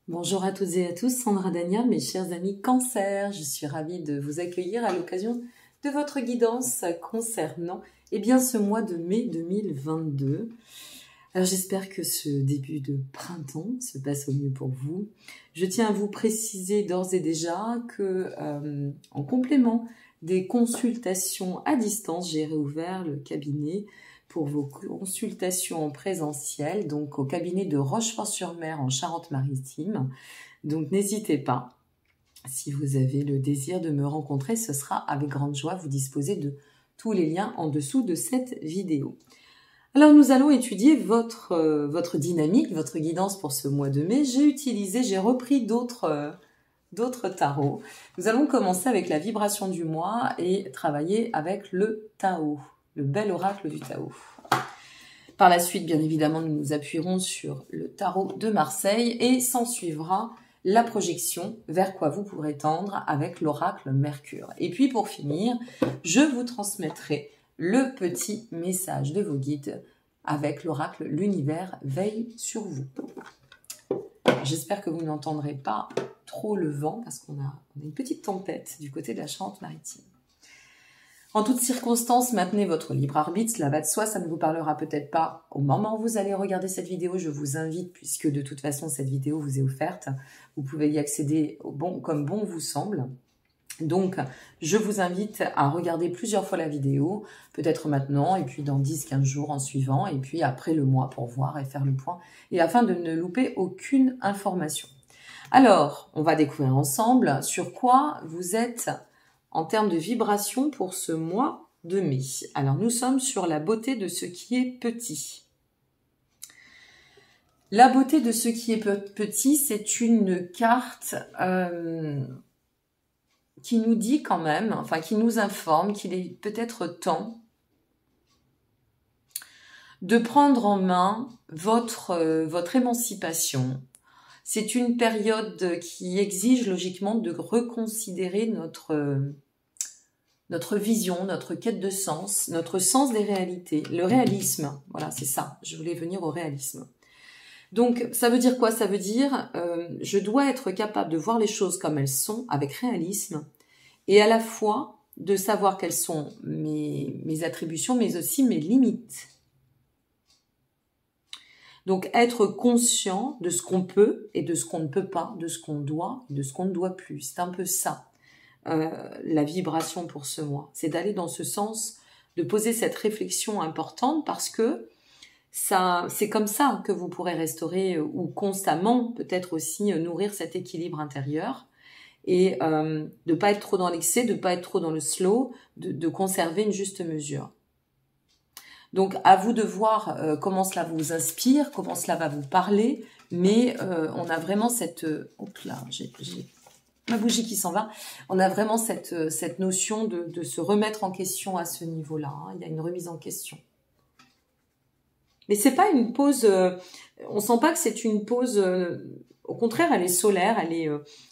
Bonjour à toutes et à tous, Sandra Dania, mes chers amis Cancer. Je suis ravie de vous accueillir à l'occasion de votre guidance concernant ce mois de mai 2022. Alors j'espère que ce début de printemps se passe au mieux pour vous. Je tiens à vous préciser d'ores et déjà que en complément des consultations à distance, j'ai réouvert le cabinet pour vos consultations en présentiel, donc au cabinet de Rochefort-sur-Mer en Charente-Maritime. Donc n'hésitez pas, si vous avez le désir de me rencontrer, ce sera avec grande joie. Vous disposez de tous les liens en dessous de cette vidéo. Alors nous allons étudier votre dynamique, votre guidance pour ce mois de mai. J'ai repris d'autres tarots. Nous allons commencer avec la vibration du mois et travailler avec le Tao, le bel oracle du Tao. Par la suite, bien évidemment, nous nous appuierons sur le tarot de Marseille et s'en suivra la projection vers quoi vous pourrez tendre avec l'oracle Mercure. Et puis pour finir, je vous transmettrai le petit message de vos guides avec l'oracle L'univers veille sur vous. J'espère que vous n'entendrez pas trop le vent parce qu'on a une petite tempête du côté de la Charente-Maritime. En toutes circonstances, maintenez votre libre arbitre, cela va de soi, ça ne vous parlera peut-être pas au moment où vous allez regarder cette vidéo. Je vous invite, puisque de toute façon cette vidéo vous est offerte, vous pouvez y accéder comme bon vous semble. Donc, je vous invite à regarder plusieurs fois la vidéo, peut-être maintenant, et puis dans 10-15 jours en suivant, et puis après le mois pour voir et faire le point, et afin de ne louper aucune information. Alors, on va découvrir ensemble sur quoi vous êtes en termes de vibration pour ce mois de mai. Alors, nous sommes sur la beauté de ce qui est petit. La beauté de ce qui est petit, c'est une carte qui nous dit quand même, enfin qui nous informe qu'il est peut-être temps de prendre en main votre émancipation. C'est une période qui exige logiquement de reconsidérer notre vision, notre quête de sens, notre sens des réalités, le réalisme. Voilà, c'est ça, je voulais venir au réalisme. Donc, ça veut dire quoi? Ça veut dire, je dois être capable de voir les choses comme elles sont, avec réalisme, et à la fois de savoir quelles sont mes attributions, mais aussi mes limites. Donc, être conscient de ce qu'on peut et de ce qu'on ne peut pas, de ce qu'on doit et de ce qu'on ne doit plus. C'est un peu ça, la vibration pour ce mois. C'est d'aller dans ce sens, de poser cette réflexion importante parce que c'est comme ça que vous pourrez restaurer ou constamment peut-être aussi nourrir cet équilibre intérieur et de pas être trop dans l'excès, de pas être trop dans le slow, de conserver une juste mesure. Donc à vous de voir comment cela vous inspire, comment cela va vous parler, mais on a vraiment cette... Hop là, j'ai ma bougie qui s'en va. On a vraiment cette notion de se remettre en question à ce niveau-là. Hein. Il y a une remise en question. Mais c'est pas une pause, on sent pas que c'est une pause, au contraire, elle est solaire,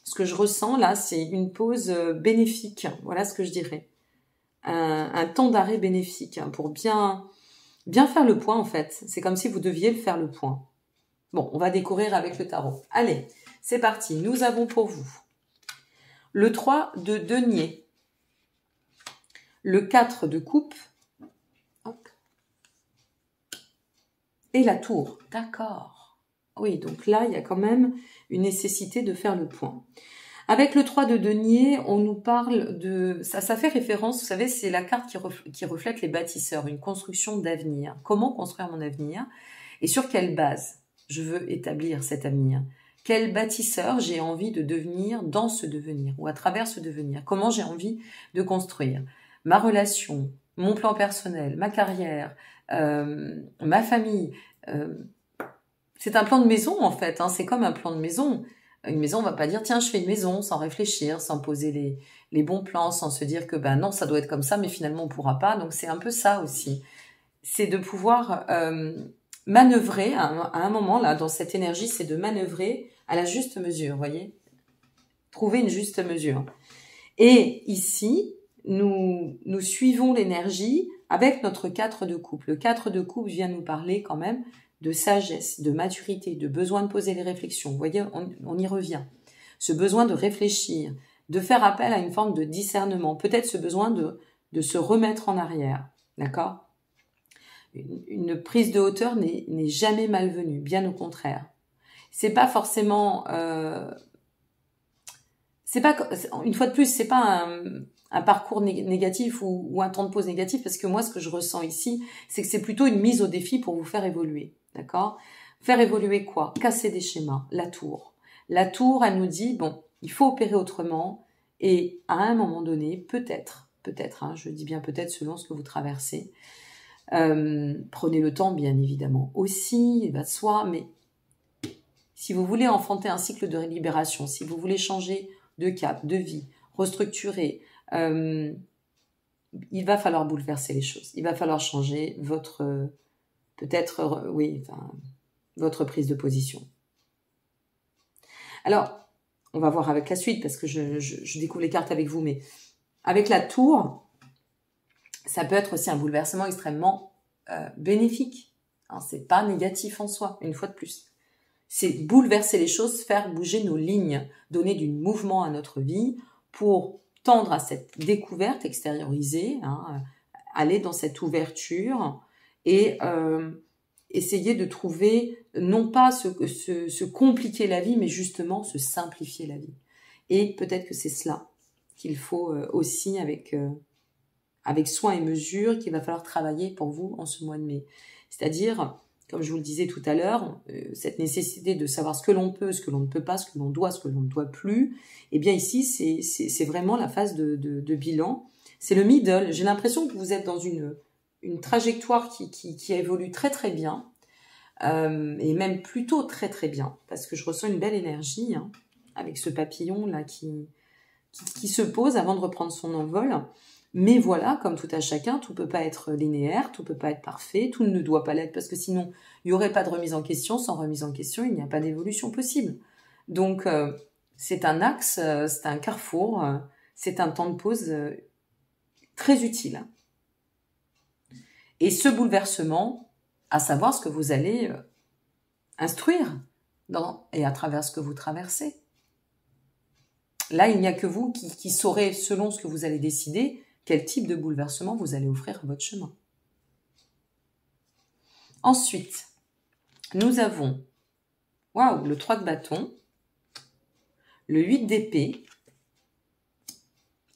ce que je ressens là, c'est une pause bénéfique, voilà ce que je dirais. Un temps d'arrêt bénéfique, hein, pour bien faire le point en fait. C'est comme si vous deviez le faire le point. Bon, on va découvrir avec le tarot. Allez, c'est parti, nous avons pour vous le 3 de denier, le 4 de coupe, et la tour, d'accord. Oui, donc là, il y a quand même une nécessité de faire le point. Avec le 3 de denier, on nous parle de... Ça fait référence, vous savez, c'est la carte qui reflète les bâtisseurs, une construction d'avenir. Comment construire mon avenir? Et sur quelle base je veux établir cet avenir? Quel bâtisseur j'ai envie de devenir dans ce devenir ou à travers ce devenir? Comment j'ai envie de construire ma relation, mon plan personnel, ma carrière, ma famille. C'est un plan de maison en fait, hein, c'est comme un plan de maison. Une maison, on va pas dire tiens je fais une maison sans réfléchir, sans poser les bons plans, sans se dire que ben non ça doit être comme ça, mais finalement on pourra pas. Donc c'est un peu ça aussi. C'est de pouvoir manœuvrer à un moment là dans cette énergie, c'est de manœuvrer à la juste mesure, voyez, trouver une juste mesure. Et ici nous suivons l'énergie avec notre 4 de coupe. Le 4 de coupe vient nous parler quand même de sagesse, de maturité, de besoin de poser les réflexions. Vous voyez, on y revient. Ce besoin de réfléchir, de faire appel à une forme de discernement, peut-être ce besoin de se remettre en arrière, d'accord? Une prise de hauteur n'est jamais malvenue, bien au contraire. C'est pas forcément, c'est pas, une fois de plus, c'est pas un parcours négatif ou un temps de pause négatif, parce que moi, ce que je ressens ici, c'est que c'est plutôt une mise au défi pour vous faire évoluer, d'accord? Faire évoluer quoi? Casser des schémas, la tour. La tour, elle nous dit, bon, il faut opérer autrement, et à un moment donné, peut-être, hein, je dis bien peut-être selon ce que vous traversez, prenez le temps, bien évidemment, aussi, il va de soi, mais si vous voulez enfanter un cycle de libération, si vous voulez changer de cap, de vie, restructurer, il va falloir bouleverser les choses. Il va falloir changer votre, peut-être, votre prise de position. Alors, on va voir avec la suite, parce que je découvre les cartes avec vous, mais avec la tour, ça peut être aussi un bouleversement extrêmement bénéfique. Hein, c'est pas négatif en soi, une fois de plus. C'est bouleverser les choses, faire bouger nos lignes, donner du mouvement à notre vie pour tendre à cette découverte extériorisée, hein, aller dans cette ouverture et essayer de trouver, non pas se compliquer la vie, mais justement se simplifier la vie. Et peut-être que c'est cela qu'il faut aussi avec soin et mesure qu'il va falloir travailler pour vous en ce mois de mai. C'est-à-dire, comme je vous le disais tout à l'heure, cette nécessité de savoir ce que l'on peut, ce que l'on ne peut pas, ce que l'on doit, ce que l'on ne doit plus, eh bien ici, c'est vraiment la phase de bilan. C'est le middle. J'ai l'impression que vous êtes dans une trajectoire qui évolue très très bien, et même plutôt très très bien, parce que je ressens une belle énergie, hein, avec ce papillon-là qui se pose avant de reprendre son envol. Mais voilà, comme tout à chacun, tout peut pas être linéaire, tout peut pas être parfait, tout ne doit pas l'être, parce que sinon, il n'y aurait pas de remise en question. Sans remise en question, il n'y a pas d'évolution possible. Donc, c'est un axe, c'est un carrefour, c'est un temps de pause très utile. Et ce bouleversement, à savoir ce que vous allez instruire et à travers ce que vous traversez. Là, il n'y a que vous qui saurez, selon ce que vous allez décider, quel type de bouleversement vous allez offrir à votre chemin. Ensuite, nous avons le 3 de bâton, le 8 d'épée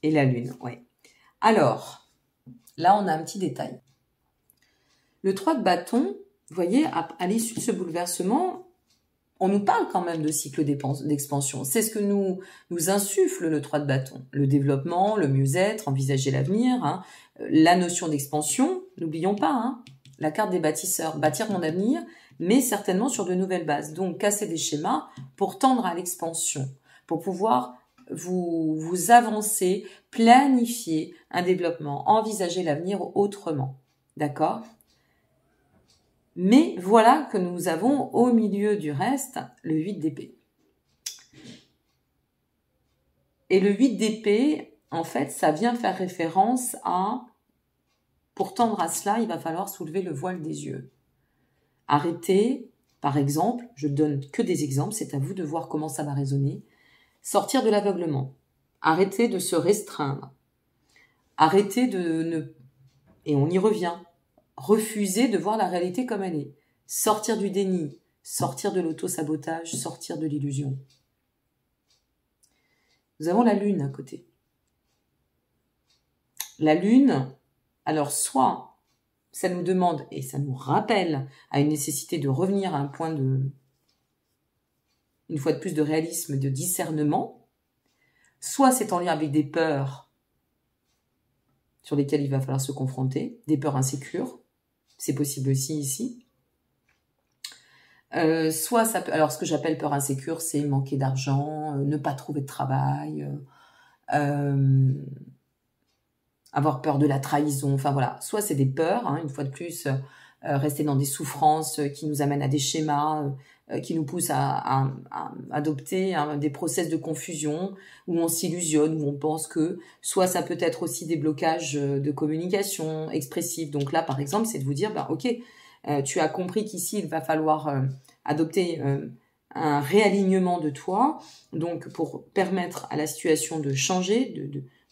et la lune. Ouais. Alors, là, on a un petit détail. Le 3 de bâton, vous voyez, à l'issue de ce bouleversement, on nous parle quand même de cycle d'expansion. C'est ce que nous insuffle le 3 de bâton. Le développement, le mieux-être, envisager l'avenir, hein, la notion d'expansion, n'oublions pas, hein, la carte des bâtisseurs, bâtir mon avenir, mais certainement sur de nouvelles bases. Donc, casser des schémas pour tendre à l'expansion, pour pouvoir vous avancer, planifier un développement, envisager l'avenir autrement. D'accord ? Mais voilà que nous avons au milieu du reste le 8 d'épée. Et le 8 d'épée, en fait, ça vient faire référence à, pour tendre à cela, il va falloir soulever le voile des yeux. Arrêter, par exemple, je donne que des exemples, c'est à vous de voir comment ça va résonner. Sortir de l'aveuglement. Arrêter de se restreindre. Arrêter et on y revient, refuser de voir la réalité comme elle est. Sortir du déni, sortir de l'auto-sabotage, sortir de l'illusion. Nous avons la lune à côté. La lune, alors soit ça nous demande et ça nous rappelle à une nécessité de revenir à un point une fois de plus, de réalisme, de discernement, soit c'est en lien avec des peurs sur lesquelles il va falloir se confronter, des peurs insécures, c'est possible aussi ici. Soit ça peut, alors ce que j'appelle peur insécure, c'est manquer d'argent, ne pas trouver de travail, avoir peur de la trahison, enfin voilà. Soit c'est des peurs, hein, une fois de plus, rester dans des souffrances qui nous amènent à des schémas, qui nous poussent à adopter des process de confusion, où on s'illusionne, où on pense que, soit ça peut être aussi des blocages de communication expressifs. Donc là, par exemple, c'est de vous dire, ok, Tu as compris qu'ici, il va falloir adopter un réalignement de toi, donc pour permettre à la situation de changer,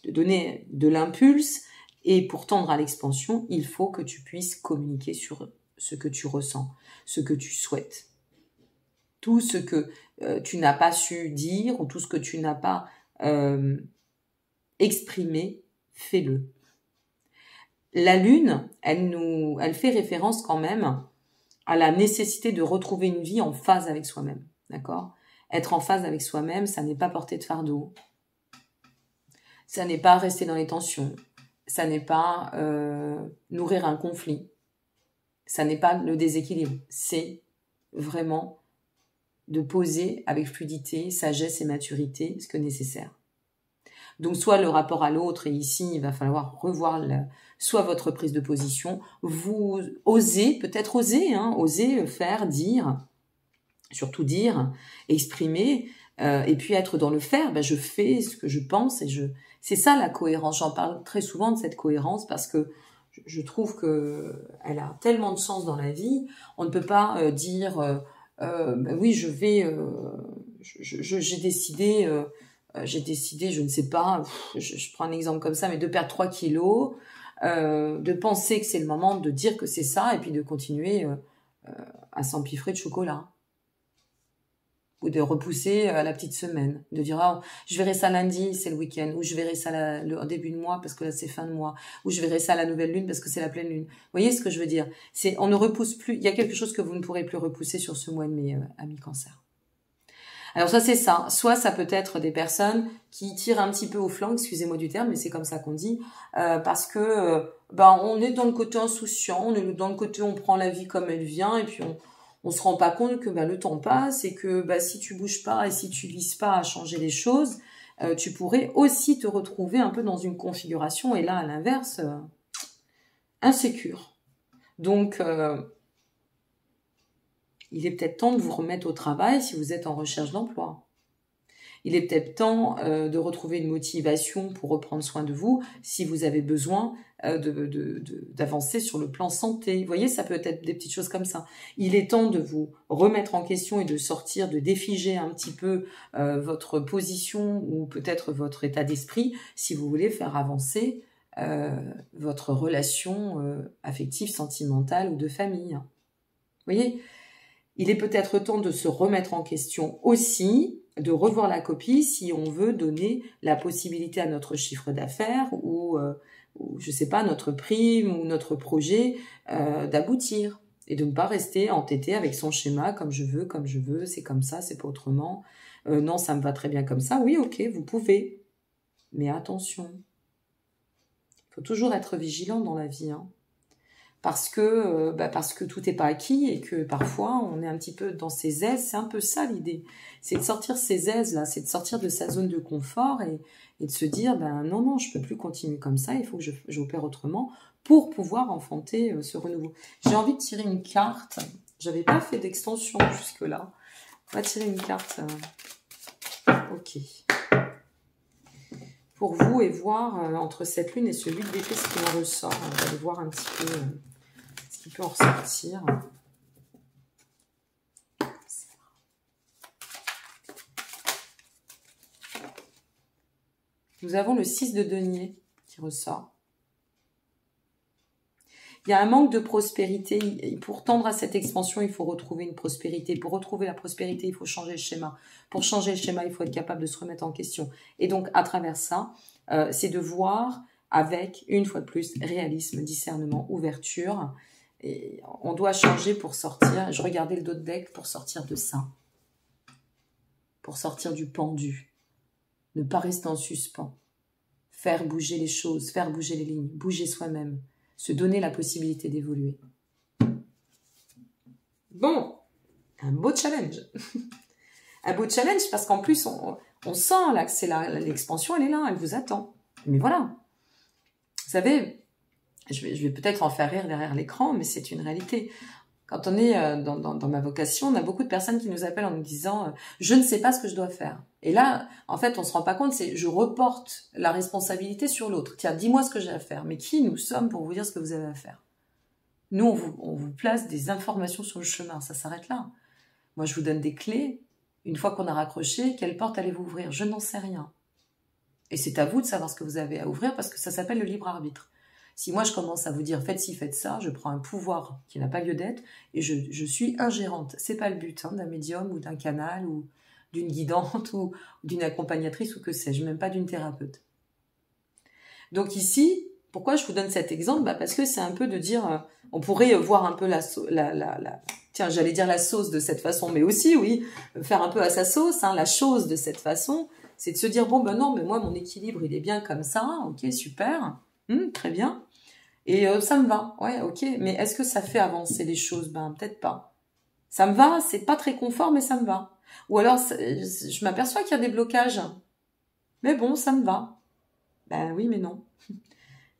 de donner de l'impulse, et pour tendre à l'expansion, il faut que tu puisses communiquer sur ce que tu ressens, ce que tu souhaites. Tout ce que tu n'as pas su dire ou tout ce que tu n'as pas exprimé, fais-le. La lune, elle fait référence quand même à la nécessité de retrouver une vie en phase avec soi-même, d'accord? Être en phase avec soi-même, ça n'est pas porter de fardeau, ça n'est pas rester dans les tensions, ça n'est pas nourrir un conflit, ça n'est pas le déséquilibre, c'est vraiment de poser avec fluidité, sagesse et maturité ce que nécessaire. Donc soit le rapport à l'autre, et ici il va falloir revoir soit votre prise de position, vous osez, peut-être oser faire, dire, surtout dire, exprimer, et puis être dans le faire, je fais ce que je pense, c'est ça la cohérence. J'en parle très souvent de cette cohérence parce que je trouve que elle a tellement de sens dans la vie. On ne peut pas dire oui, j'ai décidé, je ne sais pas, je prends un exemple comme ça, mais de perdre 3 kilos, de penser que c'est le moment de dire que c'est ça, et puis de continuer à s'empiffrer de chocolat. Ou de repousser à la petite semaine, de dire oh, je verrai ça lundi, c'est le week-end, ou je verrai ça le début de mois parce que là c'est fin de mois, ou je verrai ça la nouvelle lune parce que c'est la pleine lune. Vous voyez ce que je veux dire? On ne repousse plus, il y a quelque chose que vous ne pourrez plus repousser sur ce mois de mai, amis Cancer. Alors ça c'est ça, soit ça peut être des personnes qui tirent un petit peu au flanc, excusez-moi du terme, mais c'est comme ça qu'on dit, parce que on est dans le côté insouciant, on est dans le côté on prend la vie comme elle vient, et puis on se rend pas compte que le temps passe, et que si tu bouges pas et si tu vises pas à changer les choses, tu pourrais aussi te retrouver un peu dans une configuration, et là à l'inverse, insécure. Donc il est peut-être temps de vous remettre au travail si vous êtes en recherche d'emploi. Il est peut-être temps de retrouver une motivation pour reprendre soin de vous si vous avez besoin d'avancer sur le plan santé. Vous voyez, ça peut être des petites choses comme ça. Il est temps de vous remettre en question et de sortir, de défiger un petit peu votre position ou peut-être votre état d'esprit si vous voulez faire avancer votre relation affective, sentimentale ou de famille. Vous voyez ? Il est peut-être temps de se remettre en question aussi, de revoir la copie si on veut donner la possibilité à notre chiffre d'affaires ou je sais pas, notre prime ou notre projet d'aboutir et de ne pas rester entêté avec son schéma comme je veux, c'est comme ça, c'est pas autrement. Non, ça me va très bien comme ça. Oui, ok, vous pouvez. Mais attention. Il faut toujours être vigilant dans la vie, hein. Parce que tout n'est pas acquis et que parfois on est un petit peu dans ses aises. C'est un peu ça l'idée, c'est de sortir ses aises là, c'est de sortir de sa zone de confort et de se dire non, je peux plus continuer comme ça, il faut que j'opère autrement pour pouvoir enfanter ce renouveau. J'ai envie de tirer une carte, j'avais pas fait d'extension jusque là, on va tirer une carte, ok, pour vous et voir entre cette lune et ce 8 d'épée ce qui en ressort. On va aller voir un petit peu ce qui peut en ressortir. Nous avons le 6 de denier qui ressort. Il y a un manque de prospérité. Pour tendre à cette expansion, il faut retrouver une prospérité. Pour retrouver la prospérité, il faut changer le schéma. Pour changer le schéma, il faut être capable de se remettre en question. Et donc, à travers ça, c'est de voir avec, une fois de plus, réalisme, discernement, ouverture. Et on doit changer pour sortir. Je regardais le dos de deck pour sortir de ça. Pour sortir du pendu. Ne pas rester en suspens. Faire bouger les choses, faire bouger les lignes, bouger soi-même. Se donner la possibilité d'évoluer. Bon, un beau challenge. Un beau challenge parce qu'en plus, on sent là que c'est l'expansion, elle est là, elle vous attend. Mais voilà. Vous savez, je vais peut-être en faire rire derrière l'écran, mais c'est une réalité. Quand on est dans ma vocation, on a beaucoup de personnes qui nous appellent en nous disant « je ne sais pas ce que je dois faire ». Et là, en fait, on se rend pas compte, c'est je reporte la responsabilité sur l'autre. Tiens, dis-moi ce que j'ai à faire. Mais qui nous sommes pour vous dire ce que vous avez à faire? Nous, on vous place des informations sur le chemin, ça s'arrête là. Moi, je vous donne des clés. Une fois qu'on a raccroché, quelle porte allez-vous ouvrir? Je n'en sais rien. Et c'est à vous de savoir ce que vous avez à ouvrir parce que ça s'appelle le libre arbitre. Si moi, je commence à vous dire faites ci, faites ça, je prends un pouvoir qui n'a pas lieu d'être et je suis ingérante. C'est pas le but d'un médium ou d'un canal ou d'une guidante ou d'une accompagnatrice ou que sais-je, même pas d'une thérapeute. Donc ici, pourquoi je vous donne cet exemple? Parce que c'est un peu de dire, on pourrait voir un peu tiens, j'allais dire la sauce de cette façon, mais aussi, oui, faire un peu à sa sauce, la chose de cette façon, c'est de se dire, bon, non, mais moi, mon équilibre, il est bien comme ça, ok, super, très bien, et ça me va, ouais, ok, mais est-ce que ça fait avancer les choses? Peut-être pas. Ça me va, c'est pas très confort, mais ça me va. Ou alors, je m'aperçois qu'il y a des blocages, mais bon, ça me va. Oui, mais non.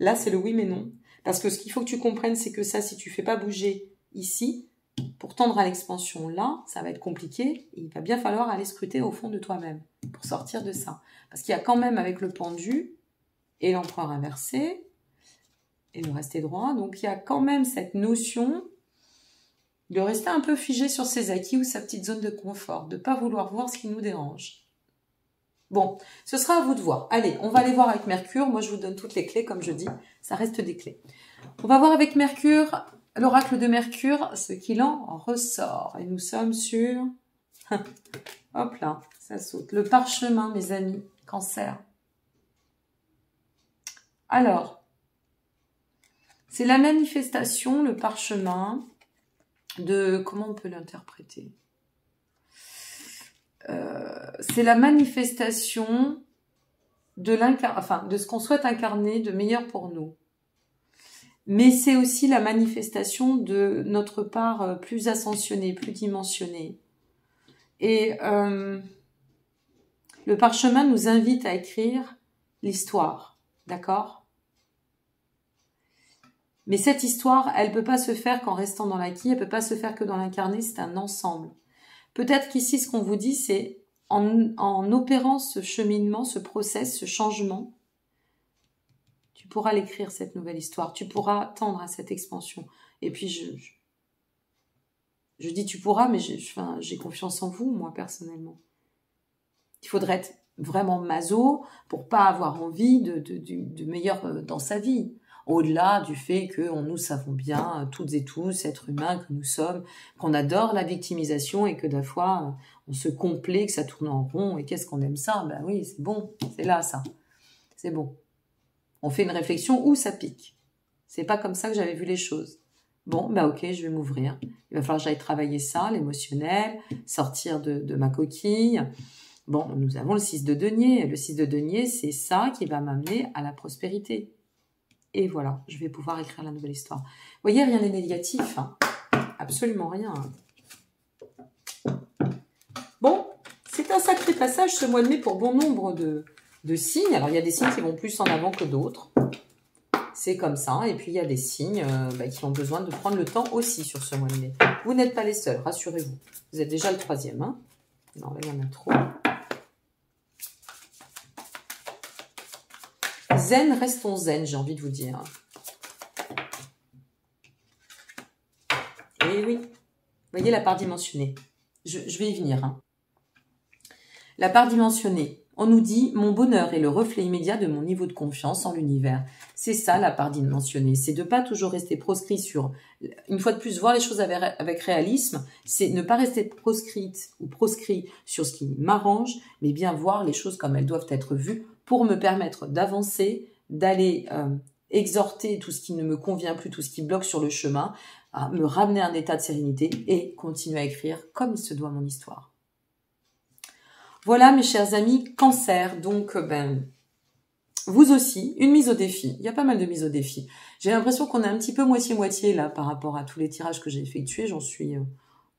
Là, c'est le oui, mais non. Parce que ce qu'il faut que tu comprennes, c'est que ça, si tu fais pas bouger ici, pour tendre à l'expansion là, ça va être compliqué. Il va bien falloir aller scruter au fond de toi-même pour sortir de ça. Parce qu'il y a quand même avec le pendu et l'empereur inversé et le rester droit, donc il y a quand même cette notion de rester un peu figé sur ses acquis ou sa petite zone de confort, de pas vouloir voir ce qui nous dérange. Bon, ce sera à vous de voir. Allez, on va aller voir avec Mercure. Moi, je vous donne toutes les clés, comme je dis. Ça reste des clés. On va voir avec Mercure, l'oracle de Mercure, ce qu'il en ressort. Et nous sommes sur... Hop là, ça saute. Le parchemin, mes amis. Cancer. Alors, c'est la manifestation, le parchemin, de... Comment on peut l'interpréter ? C'est la manifestation de ce qu'on souhaite incarner de meilleur pour nous. Mais c'est aussi la manifestation de notre part plus ascensionnée, plus dimensionnée. Et le parchemin nous invite à écrire l'histoire, d'accord ? Mais cette histoire, elle peut pas se faire qu'en restant dans l'acquis, elle peut pas se faire que dans l'incarné, c'est un ensemble. Peut-être qu'ici, ce qu'on vous dit, c'est en opérant ce cheminement, ce process, ce changement, tu pourras l'écrire, cette nouvelle histoire. Tu pourras tendre à cette expansion. Et puis, je dis tu pourras, mais j'ai confiance en vous, moi, personnellement. Il faudrait être vraiment maso pour pas avoir envie de meilleur dans sa vie. Au-delà du fait que nous savons bien, toutes et tous, êtres humains que nous sommes, qu'on adore la victimisation et que des fois, on se complaît, que ça tourne en rond. Et qu'est-ce qu'on aime ça? Oui, c'est bon, c'est là ça. C'est bon. On fait une réflexion où ça pique. C'est pas comme ça que j'avais vu les choses. Bon, ok, je vais m'ouvrir. Il va falloir que j'aille travailler ça, l'émotionnel, sortir de ma coquille. Bon, nous avons le 6 de denier. Le 6 de denier, c'est ça qui va m'amener à la prospérité. Et voilà, je vais pouvoir écrire la nouvelle histoire. Vous voyez, rien n'est négatif. Absolument rien. Bon, c'est un sacré passage ce mois de mai pour bon nombre de signes. Alors, il y a des signes qui vont plus en avant que d'autres. C'est comme ça. Et puis, il y a des signes qui ont besoin de prendre le temps aussi sur ce mois de mai. Vous n'êtes pas les seuls, rassurez-vous. Vous êtes déjà le 3e. Non, là, il y en a trop. Zen, restons zen, j'ai envie de vous dire. Et oui, vous voyez la part dimensionnée. Je vais y venir. La part dimensionnée. On nous dit, mon bonheur est le reflet immédiat de mon niveau de confiance en l'univers. C'est ça la part dimensionnée. C'est de ne pas toujours rester proscrit sur, une fois de plus, voir les choses avec réalisme. C'est ne pas rester proscrite ou proscrit sur ce qui m'arrange, mais bien voir les choses comme elles doivent être vues pour me permettre d'avancer, d'aller exhorter tout ce qui ne me convient plus, tout ce qui bloque sur le chemin, à me ramener à un état de sérénité et continuer à écrire comme il se doit mon histoire. Voilà mes chers amis, Cancer, donc vous aussi, une mise au défi. Il y a pas mal de mises au défi. J'ai l'impression qu'on est un petit peu moitié-moitié là par rapport à tous les tirages que j'ai effectués. J'en suis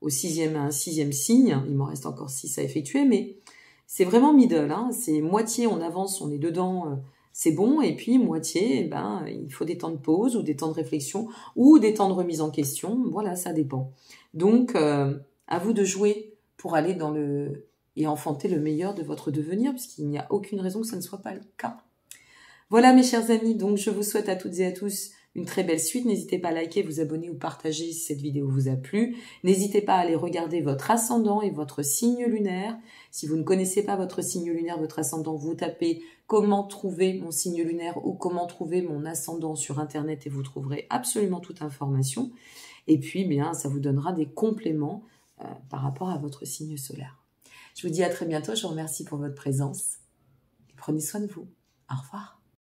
au 6e signe, il m'en reste encore 6 à effectuer, mais c'est vraiment middle, c'est moitié on avance, on est dedans, c'est bon, et puis moitié, il faut des temps de pause ou des temps de réflexion ou des temps de remise en question, voilà, ça dépend. Donc, à vous de jouer pour aller et enfanter le meilleur de votre devenir, puisqu'il n'y a aucune raison que ça ne soit pas le cas. Voilà mes chers amis, donc je vous souhaite à toutes et à tous une très belle suite. N'hésitez pas à liker, vous abonner ou partager si cette vidéo vous a plu. N'hésitez pas à aller regarder votre ascendant et votre signe lunaire. Si vous ne connaissez pas votre signe lunaire, votre ascendant, vous tapez comment trouver mon signe lunaire ou comment trouver mon ascendant sur Internet et vous trouverez absolument toute information. Et puis, bien, ça vous donnera des compléments par rapport à votre signe solaire. Je vous dis à très bientôt. Je vous remercie pour votre présence. Et prenez soin de vous. Au revoir.